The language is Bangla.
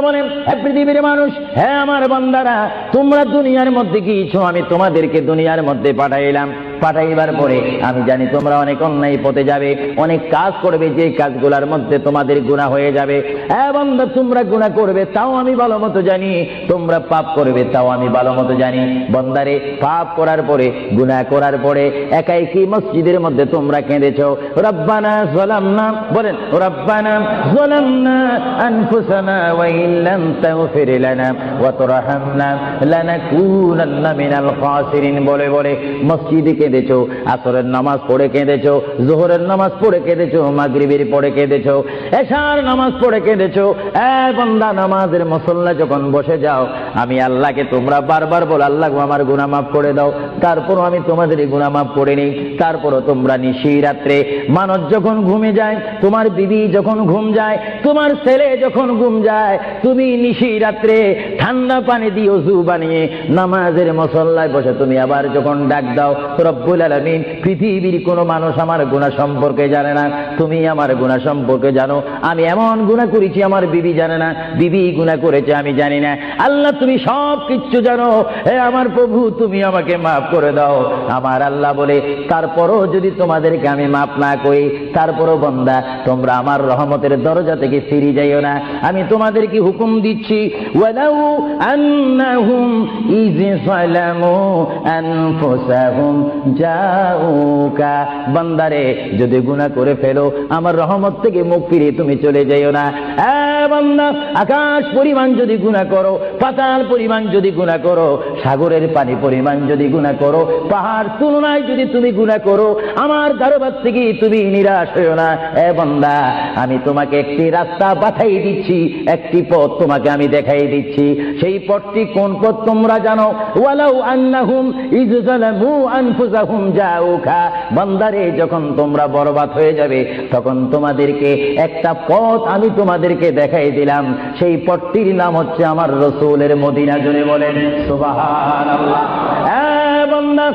বলেন, হে পৃথিবীর মানুষ, হে আমার বান্দারা, তোমরা দুনিয়ার মধ্যে গিয়েছো, আমি তোমাদেরকে দুনিয়ার মধ্যে পাঠাইলাম। পাঠাইবার পরে আমি জানি তোমরা অনেক অন্যায় পথে যাবে, অনেক কাজ করবে, যে কাজগুলোর মধ্যে তোমাদের গুনাহ হয়ে যাবে। বান্দা, তোমরা গুনাহ করবে তাও আমি ভালো মতো জানি, তোমরা পাপ করবে তাও আমি ভালো মতো জানি। বান্দারে, পাপ করার পরে, গুনাহ করার পরে একাই কি মসজিদের মধ্যে তোমরা কেঁদেছো, রব্বানা যালামনা, বলেন রব্বানা যালামনা আনফুসানা ওয়া ইল্লাম তাগফির লানা ওয়া তারহামনা লানাকুনান্না মিনাল খাসিরিন বলে বলে মসজিদে কেঁদেছো, আসরের নামাজ পড়ে কেঁদেছো, যোহরের নামাজ পড়ে কেঁদেছো, মাগরিবের পড়ে কেঁদেছো, এশার নামাজ পড়ে কেঁদেছো। বান্দা, নামাজের মুসল্লা যখন বসে যাও, আমি আল্লাহকে তোমরা বারবার বল, আল্লাহ আমার গুনাহ মাফ করে দাও। তারপরও আমি তোমাদের গুনাহ মাফ করে নিই। তারপরও তোমরা নিশি রাত্রে, মানুষ যখন ঘুমে যায়, তোমার বিবি যখন ঘুম যায়, তোমার ছেলে যখন ঘুম যায়, তুমি নিশি রাত্রে ঠান্ডা পানি দিয়ে ওযু বানিয়ে নামাজের মুসল্লায় বসে তুমি আবার যখন ডাক দাও, রব্বুল আলামিন, পৃথিবীর কোনো মানুষ আমার গুনাহ সম্পর্কে জানে না, তুমি আমার গুনাহ সম্পর্কে জানো। আমি এমন গুনাহ করেছি আমার বিবি জানে না, বিবি গুনাহ করেছে আমি জানি না। আল্লাহ, তুমি সব কিছু জানো। হে আমার প্রভু, তুমি আমাকে মাফ করে দাও। আমার আল্লাহ বলে, তারপরও যদি তোমাদেরকে আমি মাফ না করি, তারপরও বান্দা, তোমরা আমার রহমতের দরজা থেকে ফিরে যাইও না। আমি তোমাদেরকে হুকুম দিচ্ছি, ওয়ালাউ আন্নাহুম ইয যালামু আনফুসাহুম জাউকা, বান্দারে, যদি গুনাহ করে ফেলো, আমার রহমত থেকে মুখ ফিরিয়ে তুমি চলে যাইও না। বান্দা, আকাশ পরিমাণ যদি গুনাহ করো, পাতাল পরিমাণ যদি গুনাহ করো, সাগরের পানি পরিমাণ যদি গুনাহ করো, পাহাড় তুলনায় যদি তুমি গুনাহ করো, আমার দরবার থেকে তুমি নিরাশ হইও না। বান্দা, আমি তোমাকে একটি রাস্তা বাতাই দিচ্ছি, একটি পথ তোমাকে আমি দেখাই দিচ্ছি। সেই পথটি কোন পথ তোমরা জানো? ওয়ালাউ আন্নাহুম ইয যালামু আনফুসাহুম জাউকা, বান্দারে, যখন তোমরা বরবাদ হয়ে যাবে, তখন তোমাদেরকে একটা পথ আমি তোমাদেরকে দেখাই দিলাম। সেই পথটির নাম হচ্ছে আমার রাসূলের মদিনা। জোরে বলেন সুবহানাল্লাহ। বান্দা,